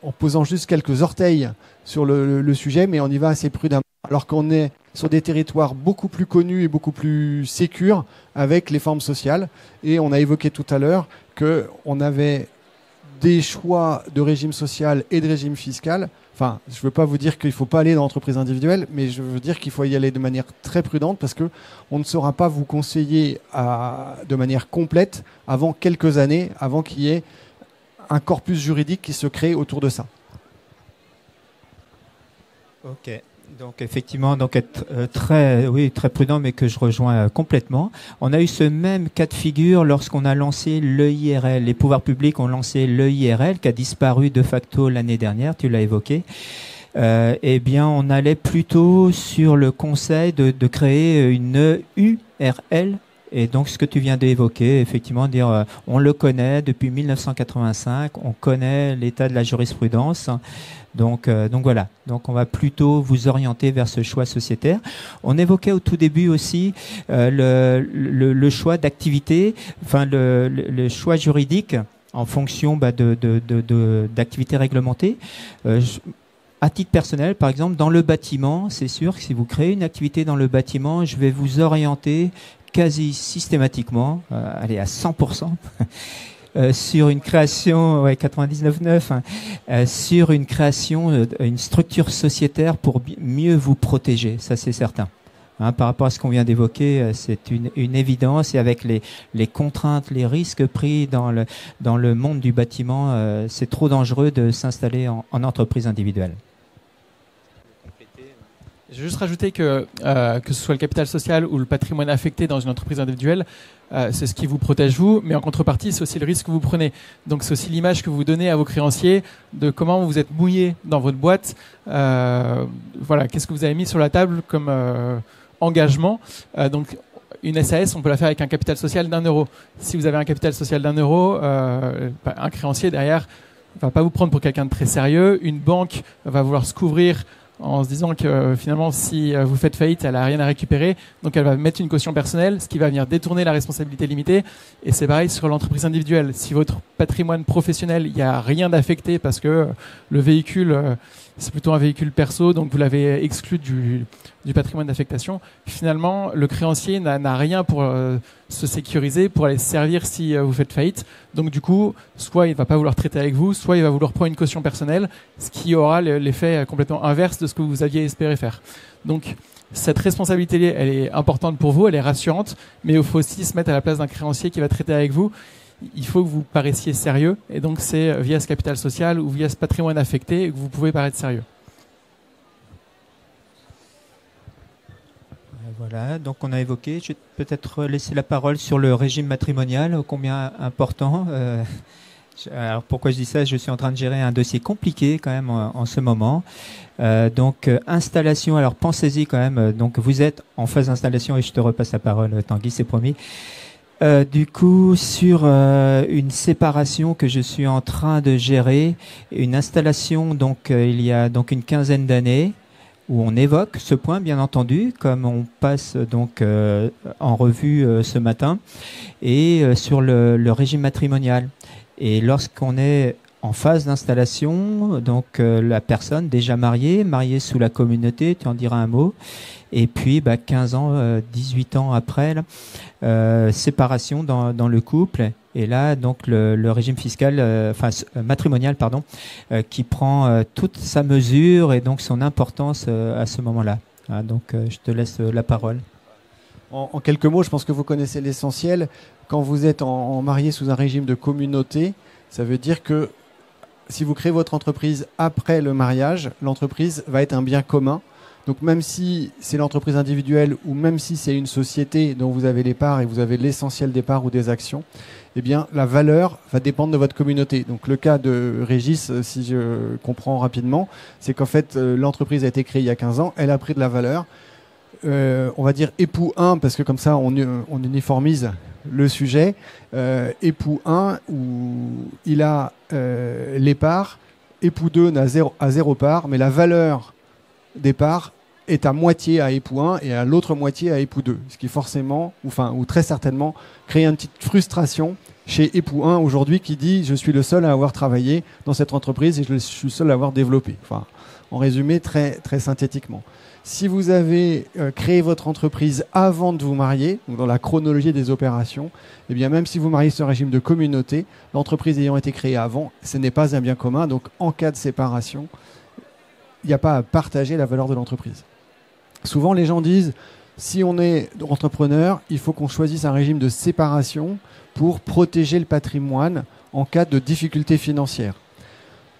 en posant juste quelques orteils sur le sujet, mais on y va assez prudemment. Alors qu'on est sur des territoires beaucoup plus connus et beaucoup plus sécures avec les formes sociales. Et on a évoqué tout à l'heure qu'on avait des choix de régime social et de régime fiscal. Enfin, je ne veux pas vous dire qu'il ne faut pas aller dans l'entreprise individuelle, mais je veux dire qu'il faut y aller de manière très prudente parce qu'on ne saura pas vous conseiller de manière complète avant quelques années, avant qu'il y ait un corpus juridique qui se crée autour de ça. Ok. Donc effectivement, donc être très prudent, mais que je rejoins complètement. On a eu ce même cas de figure lorsqu'on a lancé l'EIRL. Les pouvoirs publics ont lancé l'EIRL, qui a disparu de facto l'année dernière. Tu l'as évoqué. Eh bien, on allait plutôt sur le conseil de créer une URL. Et donc, ce que tu viens d'évoquer, effectivement, dire, on le connaît depuis 1985, on connaît l'état de la jurisprudence. Donc voilà. Donc, on va plutôt vous orienter vers ce choix sociétaire. On évoquait au tout début aussi le choix d'activité, enfin le choix juridique en fonction d'activités réglementées. À titre personnel, par exemple, dans le bâtiment, c'est sûr que si vous créez une activité dans le bâtiment, je vais vous orienter quasi systématiquement, allez à 100%, sur une création, 99,9, sur une création, une structure sociétaire pour mieux vous protéger, ça c'est certain. Par rapport à ce qu'on vient d'évoquer, c'est une évidence, et avec les contraintes, les risques pris dans le monde du bâtiment, c'est trop dangereux de s'installer en entreprise individuelle. Je vais juste rajouter que ce soit le capital social ou le patrimoine affecté dans une entreprise individuelle, c'est ce qui vous protège vous, mais en contrepartie, c'est aussi le risque que vous prenez. Donc c'est aussi l'image que vous donnez à vos créanciers de comment vous êtes mouillé dans votre boîte. Voilà, qu'est-ce que vous avez mis sur la table comme engagement. Donc une SAS, on peut la faire avec un capital social d'1 €. Si vous avez un capital social d'1 €, un créancier derrière va pas vous prendre pour quelqu'un de très sérieux. Une banque va vouloir se couvrir en se disant que finalement, si vous faites faillite, elle n'a rien à récupérer. Donc, elle va mettre une caution personnelle, ce qui va venir détourner la responsabilité limitée. Et c'est pareil sur l'entreprise individuelle. Si votre patrimoine professionnel, il n'y a rien d'affecté parce que le véhicule, c'est plutôt un véhicule perso, donc vous l'avez exclu du patrimoine d'affectation, finalement, le créancier n'a rien pour se sécuriser, pour aller se servir si vous faites faillite. Donc du coup, soit il ne va pas vouloir traiter avec vous, soit il va vouloir prendre une caution personnelle, ce qui aura l'effet complètement inverse de ce que vous aviez espéré faire. Donc cette responsabilité, elle est importante pour vous, elle est rassurante, mais il faut aussi se mettre à la place d'un créancier qui va traiter avec vous. Il faut que vous paraissiez sérieux, et donc c'est via ce capital social ou via ce patrimoine affecté que vous pouvez paraître sérieux. Voilà, donc on a évoqué, je vais peut-être laisser la parole sur le régime matrimonial, ô combien important. Alors pourquoi je dis ça? Je suis en train de gérer un dossier compliqué quand même en ce moment. Donc installation, alors pensez-y quand même, donc vous êtes en phase d'installation, et je te repasse la parole Tanguy, c'est promis. Du coup, sur une séparation que je suis en train de gérer, une installation donc il y a donc une quinzaine d'années, où on évoque ce point, bien entendu, comme on passe donc en revue ce matin, et sur le régime matrimonial. Et lorsqu'on est en phase d'installation, donc la personne déjà mariée sous la communauté, tu en diras un mot, et puis 15 ans, 18 ans après, là, séparation dans le couple. Et là, donc le régime fiscal, matrimonial, pardon, qui prend toute sa mesure et donc son importance à ce moment-là. Donc, je te laisse la parole. En quelques mots, je pense que vous connaissez l'essentiel. Quand vous êtes en marié sous un régime de communauté, ça veut dire que si vous créez votre entreprise après le mariage, l'entreprise va être un bien commun. Donc même si c'est l'entreprise individuelle ou même si c'est une société dont vous avez les parts et vous avez l'essentiel des parts ou des actions, eh bien la valeur va dépendre de votre communauté. Donc le cas de Régis, si je comprends rapidement, c'est qu'en fait l'entreprise a été créée il y a 15 ans, elle a pris de la valeur. On va dire époux 1 parce que comme ça on uniformise le sujet. Époux 1 où il a les parts, époux 2 n'a zéro part, mais la valeur des parts est à moitié à époux 1 et à l'autre moitié à époux 2. Ce qui forcément, ou très certainement, crée une petite frustration chez époux 1 aujourd'hui qui dit « je suis le seul à avoir travaillé dans cette entreprise et je suis le seul à avoir développé ». Enfin, en résumé, très, très synthétiquement. Si vous avez créé votre entreprise avant de vous marier, donc dans la chronologie des opérations, eh bien même si vous mariez sur un régime de communauté, l'entreprise ayant été créée avant, ce n'est pas un bien commun. Donc en cas de séparation, il n'y a pas à partager la valeur de l'entreprise. Souvent, les gens disent, si on est entrepreneur, il faut qu'on choisisse un régime de séparation pour protéger le patrimoine en cas de difficultés financières.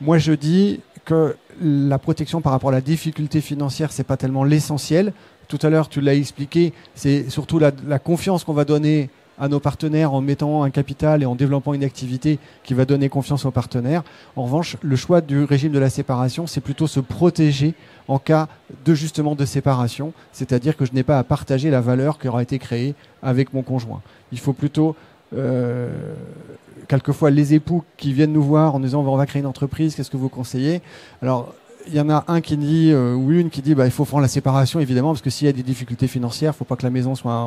Moi, je dis que la protection par rapport à la difficulté financière, c'est pas tellement l'essentiel. Tout à l'heure, tu l'as expliqué, c'est surtout la confiance qu'on va donner à nos partenaires en mettant un capital et en développant une activité qui va donner confiance aux partenaires. En revanche, le choix du régime de la séparation, c'est plutôt se protéger en cas de justement de séparation, c'est-à-dire que je n'ai pas à partager la valeur qui aura été créée avec mon conjoint. Il faut plutôt quelquefois les époux qui viennent nous voir en nous disant on va créer une entreprise, qu'est-ce que vous conseillez? Alors il y en a un qui dit ou une qui dit il faut prendre la séparation évidemment parce que s'il y a des difficultés financières, il ne faut pas que la maison soit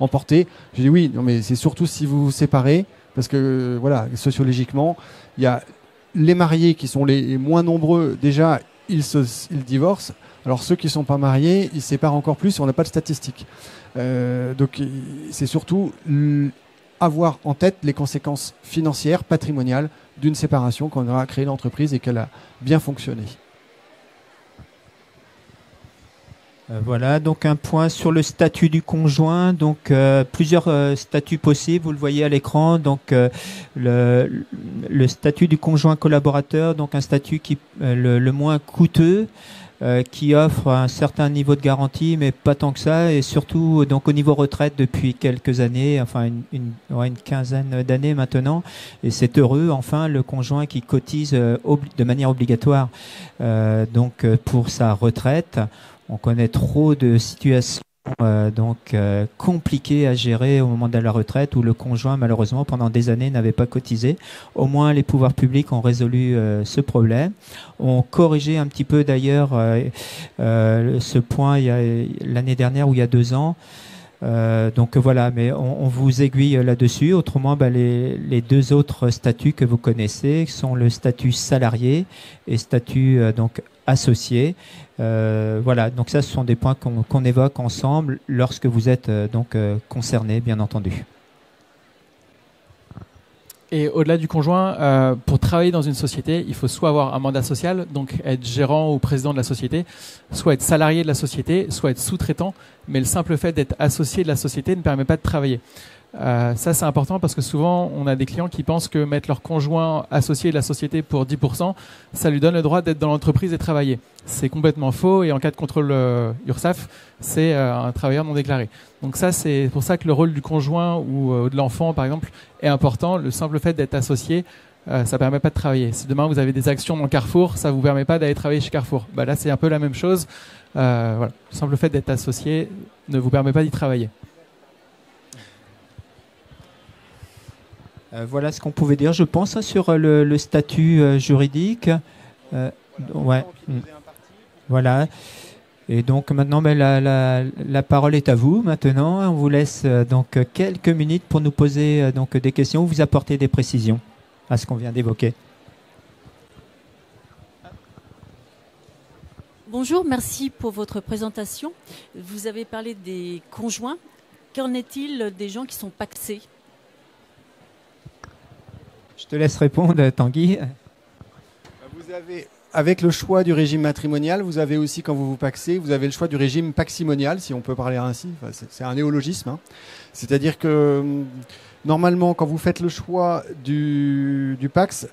emportée. Je dis oui, non mais c'est surtout si vous vous séparez parce que voilà, sociologiquement, il y a les mariés qui sont les moins nombreux déjà, ils divorcent. Alors ceux qui ne sont pas mariés, ils se séparent encore plus, on n'a pas de statistiques. Donc c'est surtout avoir en tête les conséquences financières, patrimoniales d'une séparation quand on aura créé l'entreprise et qu'elle a bien fonctionné. Voilà, donc un point sur le statut du conjoint. Donc plusieurs statuts possibles, vous le voyez à l'écran. Donc le statut du conjoint collaborateur, donc un statut qui le moins coûteux. Qui offre un certain niveau de garantie, mais pas tant que ça, et surtout donc au niveau retraite depuis quelques années, enfin une quinzaine d'années maintenant, et c'est heureux, enfin, le conjoint qui cotise de manière obligatoire donc pour sa retraite. On connaît trop de situations compliqué à gérer au moment de la retraite où le conjoint malheureusement pendant des années n'avait pas cotisé. Au moins les pouvoirs publics ont résolu ce problème, ont corrigé un petit peu d'ailleurs ce point l'année dernière ou il y a 2 ans. Donc voilà, mais on vous aiguille là-dessus. Autrement, les 2 autres statuts que vous connaissez sont le statut salarié et statut donc associé. Voilà, donc ça, ce sont des points qu'on évoque ensemble lorsque vous êtes concerné, bien entendu. Et au-delà du conjoint, pour travailler dans une société, il faut soit avoir un mandat social, donc être gérant ou président de la société, soit être salarié de la société, soit être sous-traitant. Mais le simple fait d'être associé de la société ne permet pas de travailler. Ça, c'est important parce que souvent, on a des clients qui pensent que mettre leur conjoint associé de la société pour 10%, ça lui donne le droit d'être dans l'entreprise et travailler. C'est complètement faux et en cas de contrôle URSSAF, c'est un travailleur non déclaré. Donc ça, c'est pour ça que le rôle du conjoint ou de l'enfant, par exemple, est important. Le simple fait d'être associé, ça permet pas de travailler. Si demain vous avez des actions dans Carrefour, ça vous permet pas d'aller travailler chez Carrefour. Là, c'est un peu la même chose. Voilà. Le simple fait d'être associé ne vous permet pas d'y travailler. Voilà ce qu'on pouvait dire, je pense, sur le statut juridique. Ouais. Voilà. Et donc maintenant, la parole est à vous. Maintenant, on vous laisse donc quelques minutes pour nous poser des questions ou vous apporter des précisions à ce qu'on vient d'évoquer. Bonjour, merci pour votre présentation. Vous avez parlé des conjoints. Qu'en est-il des gens qui sont pacsés ? Je te laisse répondre, Tanguy. Vous avez, avec le choix du régime matrimonial, vous avez aussi, quand vous vous pacsez, vous avez le choix du régime paximonial, si on peut parler ainsi. Enfin, c'est un néologisme. Hein. C'est-à-dire que, normalement, quand vous faites le choix du pax,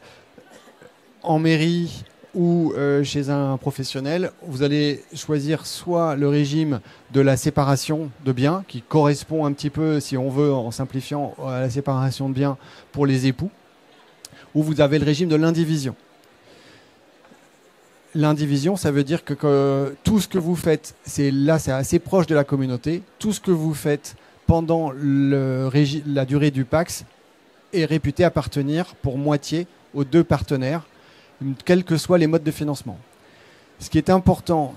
en mairie ou chez un professionnel, vous allez choisir soit le régime de la séparation de biens, qui correspond un petit peu, si on veut, en simplifiant, à la séparation de biens pour les époux, ou vous avez le régime de l'indivision. L'indivision, ça veut dire que tout ce que vous faites, c'est assez proche de la communauté, tout ce que vous faites pendant la durée du Pacs est réputé appartenir pour moitié aux 2 partenaires, quels que soient les modes de financement. Ce qui est important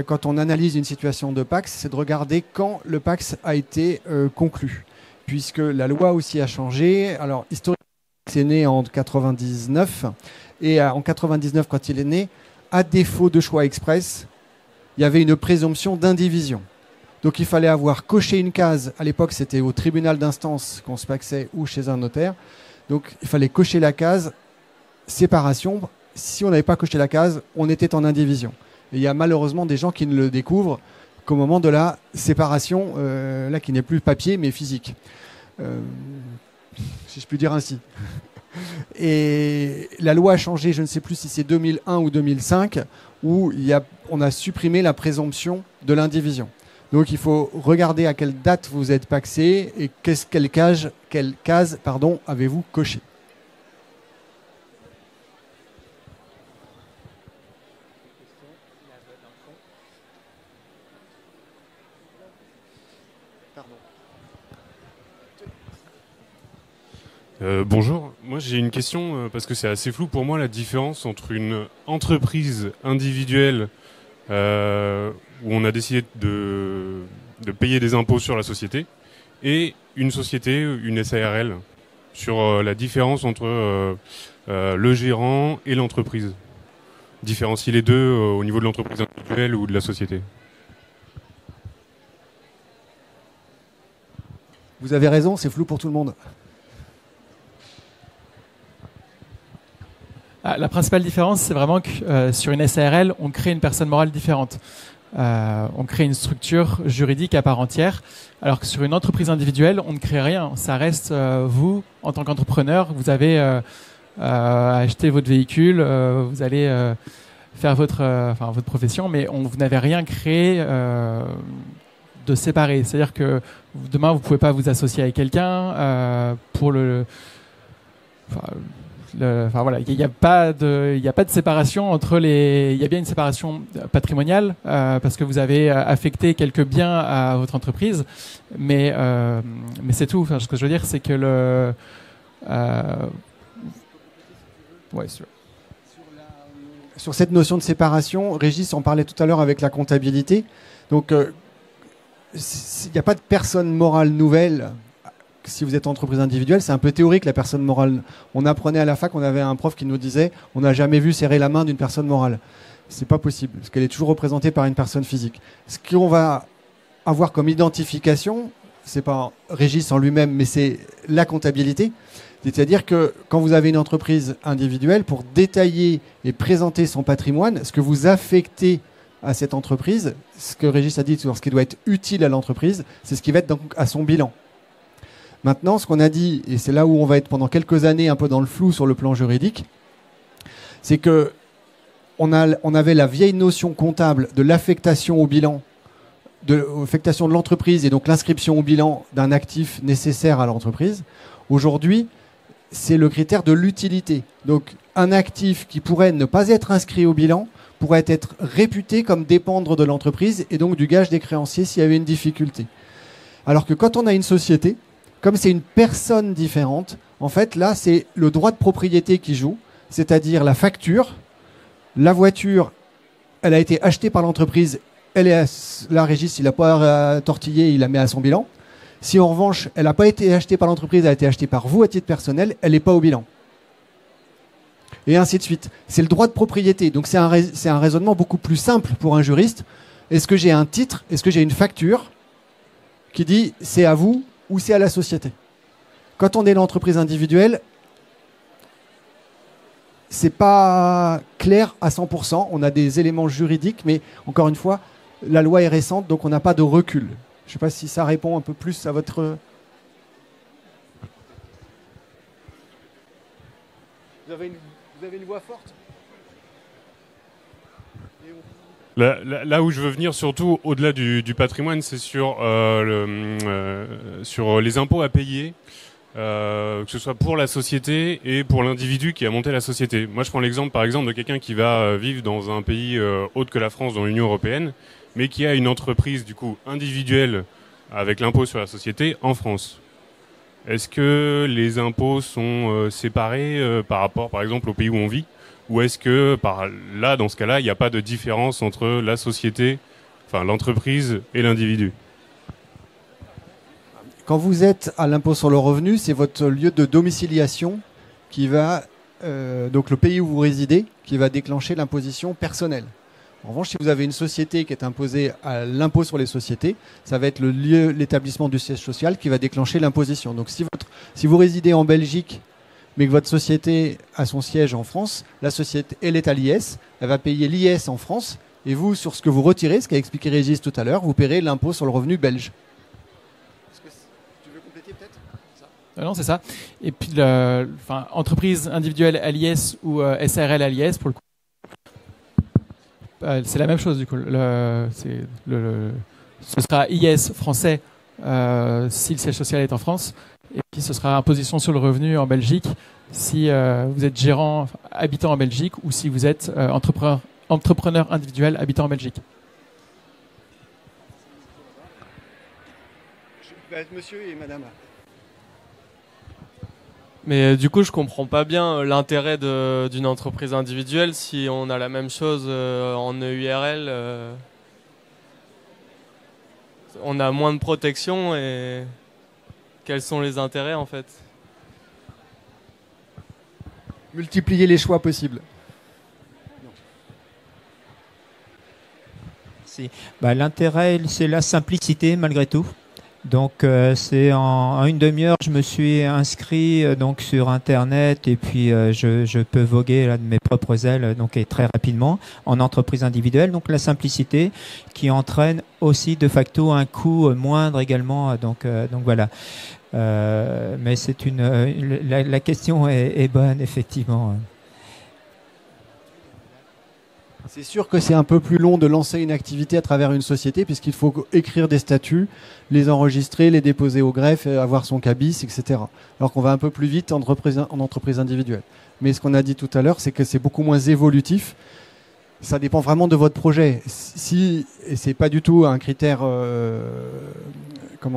quand on analyse une situation de Pacs, c'est de regarder quand le Pacs a été conclu, puisque la loi aussi a changé. Alors, historiquement, c'est né en 99, et en 99, quand il est né, à défaut de choix express, il y avait une présomption d'indivision. Donc il fallait avoir coché une case. À l'époque, c'était au tribunal d'instance qu'on se pacsait ou chez un notaire. Donc il fallait cocher la case séparation. Si on n'avait pas coché la case, on était en indivision. Et il y a malheureusement des gens qui ne le découvrent qu'au moment de la séparation, là qui n'est plus papier mais physique. Si je puis dire ainsi. Et la loi a changé, je ne sais plus si c'est 2001 ou 2005, où on a supprimé la présomption de l'indivision. Donc il faut regarder à quelle date vous êtes pacsé et quelle case avez-vous coché. Bonjour, moi j'ai une question parce que c'est assez flou pour moi la différence entre une entreprise individuelle où on a décidé de payer des impôts sur la société et une société, une SARL, sur la différence entre le gérant et l'entreprise. Différencier les deux au niveau de l'entreprise individuelle ou de la société. Vous avez raison, c'est flou pour tout le monde. La principale différence, c'est vraiment que sur une SARL, on crée une personne morale différente. On crée une structure juridique à part entière, alors que sur une entreprise individuelle, on ne crée rien. Ça reste vous, en tant qu'entrepreneur, vous avez acheté votre véhicule, vous allez faire votre profession, mais vous n'avez rien créé de séparé. C'est-à-dire que demain, vous ne pouvez pas vous associer avec quelqu'un pour le... voilà, il n'y a pas de séparation entre les. Il y a bien une séparation patrimoniale parce que vous avez affecté quelques biens à votre entreprise, mais c'est tout. Enfin, ce que je veux dire, c'est que Sur cette notion de séparation, Régis en parlait tout à l'heure avec la comptabilité. Donc, il n'y a pas de personne morale nouvelle. Si vous êtes entreprise individuelle, c'est un peu théorique, la personne morale. On apprenait à la fac, on avait un prof qui nous disait on n'a jamais vu serrer la main d'une personne morale. C'est pas possible, parce qu'elle est toujours représentée par une personne physique. Ce qu'on va avoir comme identification, c'est pas Régis en lui-même, mais c'est la comptabilité. C'est-à-dire que quand vous avez une entreprise individuelle, pour détailler et présenter son patrimoine, ce que vous affectez à cette entreprise, ce que Régis a dit sur ce qui doit être utile à l'entreprise, c'est ce qui va être donc à son bilan. Maintenant, ce qu'on a dit, et c'est là où on va être pendant quelques années un peu dans le flou sur le plan juridique, c'est que on avait la vieille notion comptable de l'affectation au bilan, de l'affectation de l'entreprise et donc l'inscription au bilan d'un actif nécessaire à l'entreprise. Aujourd'hui, c'est le critère de l'utilité. Donc, un actif qui pourrait ne pas être inscrit au bilan pourrait être réputé comme dépendre de l'entreprise et donc du gage des créanciers s'il y avait une difficulté. Alors que quand on a une société, comme c'est une personne différente, en fait, là, c'est le droit de propriété qui joue, c'est-à-dire la facture. La voiture, elle a été achetée par l'entreprise. La Régis, il n'a pas tortillé, il la met à son bilan. Si en revanche, elle n'a pas été achetée par l'entreprise, elle a été achetée par vous à titre personnel, elle n'est pas au bilan. Et ainsi de suite. C'est le droit de propriété. Donc c'est un raisonnement beaucoup plus simple pour un juriste. Est-ce que j'ai un titre? Est-ce que j'ai une facture qui dit c'est à vous ou c'est à la société? Quand on est l'entreprise individuelle, c'est pas clair à 100%. On a des éléments juridiques, mais encore une fois, la loi est récente, donc on n'a pas de recul. Je ne sais pas si ça répond un peu plus à votre... Vous avez une voix forte? Là où je veux venir surtout au-delà du patrimoine, c'est sur les impôts à payer, que ce soit pour la société et pour l'individu qui a monté la société. Moi, je prends l'exemple, par exemple, de quelqu'un qui va vivre dans un pays autre que la France, dans l'Union européenne, mais qui a une entreprise du coup individuelle avec l'impôt sur la société en France. Est-ce que les impôts sont séparés par rapport, par exemple, au pays où on vit? Ou est-ce que, dans ce cas-là, il n'y a pas de différence entre la société, enfin l'entreprise et l'individu? Quand vous êtes à l'impôt sur le revenu, c'est votre lieu de domiciliation qui va, donc le pays où vous résidez, qui va déclencher l'imposition personnelle. En revanche, si vous avez une société qui est imposée à l'impôt sur les sociétés, ça va être le lieu, l'établissement du siège social qui va déclencher l'imposition. Donc si vous résidez en Belgique, mais que votre société a son siège en France, la société, elle est à l'IS, elle va payer l'IS en France, et vous, sur ce que vous retirez, ce qu'a expliqué Régis tout à l'heure, vous paierez l'impôt sur le revenu belge. Tu veux compléter peut-être ça? Non, c'est ça. Et puis, entreprise individuelle à l'IS ou SARL à l'IS, pour le coup, c'est la même chose du coup. Ce sera IS français si le siège social est en France, et puis ce sera imposition sur le revenu en Belgique si vous êtes gérant habitant en Belgique ou si vous êtes entrepreneur individuel habitant en Belgique. Monsieur et madame. Mais du coup, je comprends pas bien l'intérêt d'une entreprise individuelle si on a la même chose en EURL. On a moins de protection et quels sont les intérêts en fait? Multiplier les choix possibles. L'intérêt, c'est la simplicité malgré tout. Donc c'est en une demi-heure, je me suis inscrit donc sur Internet et puis je peux voguer là, de mes propres ailes donc et très rapidement en entreprise individuelle. Donc la simplicité qui entraîne aussi de facto un coût moindre également. Donc voilà. Mais c'est la question est bonne effectivement. C'est sûr que c'est un peu plus long de lancer une activité à travers une société puisqu'il faut écrire des statuts, les enregistrer, les déposer au greffe, avoir son cabis, etc. Alors qu'on va un peu plus vite en entreprise individuelle. Mais ce qu'on a dit tout à l'heure, c'est que c'est beaucoup moins évolutif. Ça dépend vraiment de votre projet. Et c'est pas du tout un critère,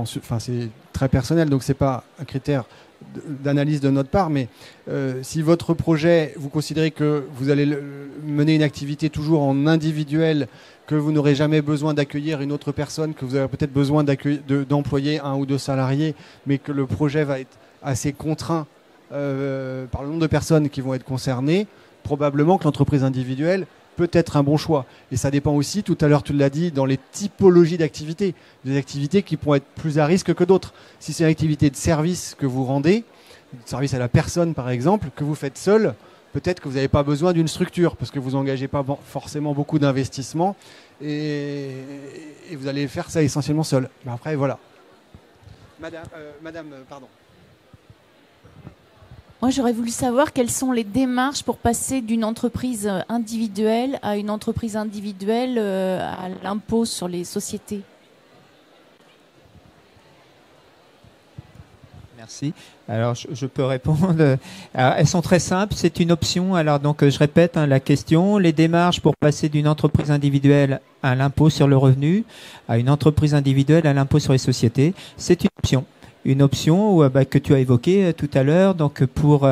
c'est très personnel, donc c'est pas un critère d'analyse de notre part, mais si votre projet, vous considérez que vous allez mener une activité toujours en individuel, que vous n'aurez jamais besoin d'accueillir une autre personne, que vous avez peut-être besoin d'employer 1 ou 2 salariés, mais que le projet va être assez contraint par le nombre de personnes qui vont être concernées, probablement que l'entreprise individuelle peut être un bon choix. Et ça dépend aussi, tout à l'heure tu l'as dit, dans les typologies d'activités. Des activités qui pourront être plus à risque que d'autres. Si c'est une activité de service que vous rendez, service à la personne par exemple, que vous faites seul, peut-être que vous n'avez pas besoin d'une structure parce que vous n'engagez pas forcément beaucoup d'investissement et vous allez faire ça essentiellement seul. Mais après, voilà. Madame, pardon. Moi, j'aurais voulu savoir quelles sont les démarches pour passer d'une entreprise individuelle à une entreprise individuelle à l'impôt sur les sociétés. Merci. Alors, je peux répondre. Alors, elles sont très simples. C'est une option. Alors, donc, je répète la question. Les démarches pour passer d'une entreprise individuelle à l'impôt sur le revenu à une entreprise individuelle à l'impôt sur les sociétés, c'est une option. Une option que tu as évoquée tout à l'heure, donc pour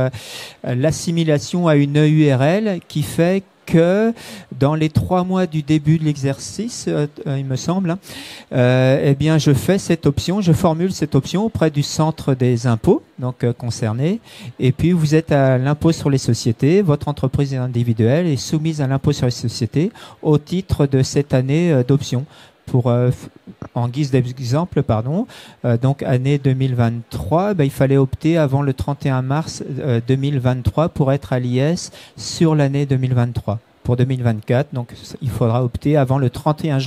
l'assimilation à une EURL qui fait que dans les 3 mois du début de l'exercice, il me semble, je fais cette option, je formule cette option auprès du centre des impôts donc concerné, et puis vous êtes à l'impôt sur les sociétés, votre entreprise individuelle est soumise à l'impôt sur les sociétés au titre de cette année d'option. En guise d'exemple, donc année 2023, il fallait opter avant le 31 mars 2023 pour être à l'IS sur l'année 2023. Pour 2024, donc il faudra opter avant le 31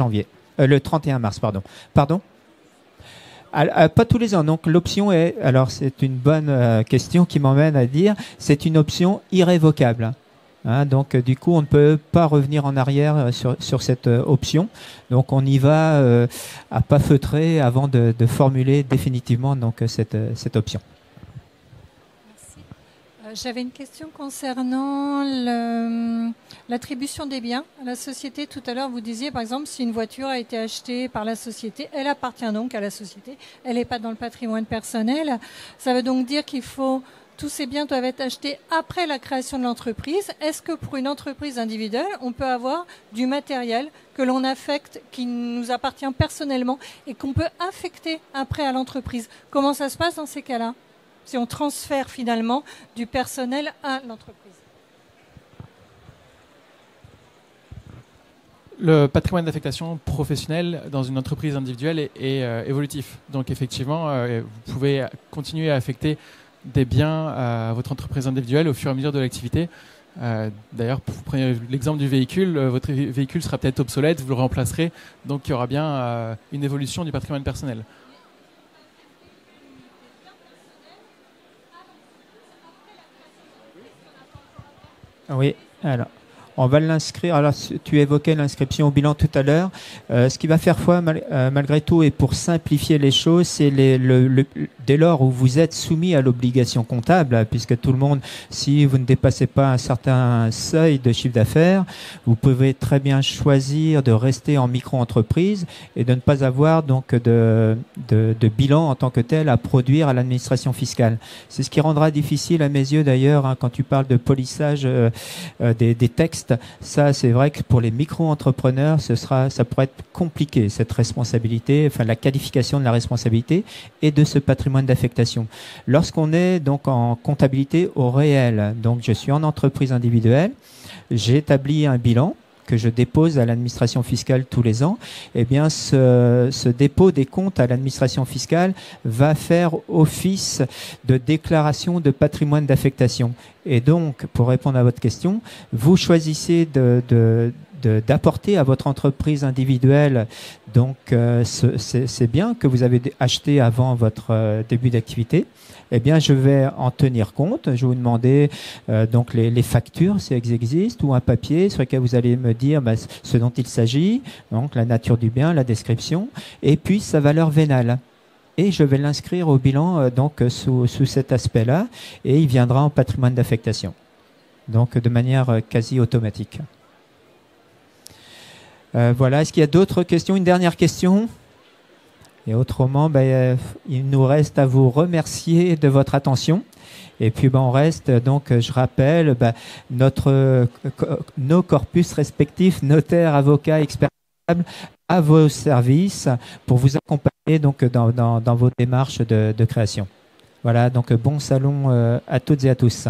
mars, pardon. Pas tous les ans. Donc l'option est, alors c'est une bonne question qui m'emmène à dire, c'est une option irrévocable. Donc du coup, on ne peut pas revenir en arrière sur cette option. Donc on y va à pas feutrer avant de formuler définitivement donc cette option. Merci. J'avais une question concernant l'attribution des biens à la société. Tout à l'heure, vous disiez, par exemple, si une voiture a été achetée par la société, elle appartient donc à la société. Elle n'est pas dans le patrimoine personnel. Ça veut donc dire qu'il faut... Tous ces biens doivent être achetés après la création de l'entreprise. Est-ce que pour une entreprise individuelle, on peut avoir du matériel que l'on affecte, qui nous appartient personnellement et qu'on peut affecter après à l'entreprise? Comment ça se passe dans ces cas-là, si on transfère finalement du personnel à l'entreprise? Le patrimoine d'affectation professionnelle dans une entreprise individuelle est évolutif. Donc effectivement, vous pouvez continuer à affecter des biens à votre entreprise individuelle au fur et à mesure de l'activité. D'ailleurs, pour prendre l'exemple du véhicule, votre véhicule sera peut-être obsolète, vous le remplacerez, donc il y aura bien une évolution du patrimoine personnel. Oui, alors. On va l'inscrire. Alors, tu évoquais l'inscription au bilan tout à l'heure. Ce qui va faire foi, malgré tout, et pour simplifier les choses, c'est dès lors où vous êtes soumis à l'obligation comptable, puisque tout le monde, si vous ne dépassez pas un certain seuil de chiffre d'affaires, vous pouvez très bien choisir de rester en micro-entreprise et de ne pas avoir donc de bilan en tant que tel à produire à l'administration fiscale. C'est ce qui rendra difficile à mes yeux d'ailleurs, hein, quand tu parles de polissage des textes. Ça, c'est vrai que pour les micro-entrepreneurs, ça pourrait être compliqué, cette responsabilité, enfin la qualification de la responsabilité et de ce patrimoine d'affectation. Lorsqu'on est donc en comptabilité au réel, donc je suis en entreprise individuelle, j'ai établi un bilan que je dépose à l'administration fiscale tous les ans, eh bien ce dépôt des comptes à l'administration fiscale va faire office de déclaration de patrimoine d'affectation. Et donc, pour répondre à votre question, vous choisissez d'apporter à votre entreprise individuelle donc c'est bien que vous avez acheté avant votre début d'activité. Eh bien, je vais en tenir compte. Je vais vous demander donc les factures, si elles existent, ou un papier sur lequel vous allez me dire ce dont il s'agit, donc la nature du bien, la description, et puis sa valeur vénale. Et je vais l'inscrire au bilan donc sous cet aspect-là, et il viendra en patrimoine d'affectation, donc de manière quasi automatique. Voilà. Est-ce qu'il y a d'autres questions? Une dernière question? Et autrement, il nous reste à vous remercier de votre attention. Et puis, on reste, donc, je rappelle, nos corpus respectifs, notaires, avocats, experts comptables, à vos services pour vous accompagner donc, dans vos démarches de création. Voilà, donc bon salon à toutes et à tous.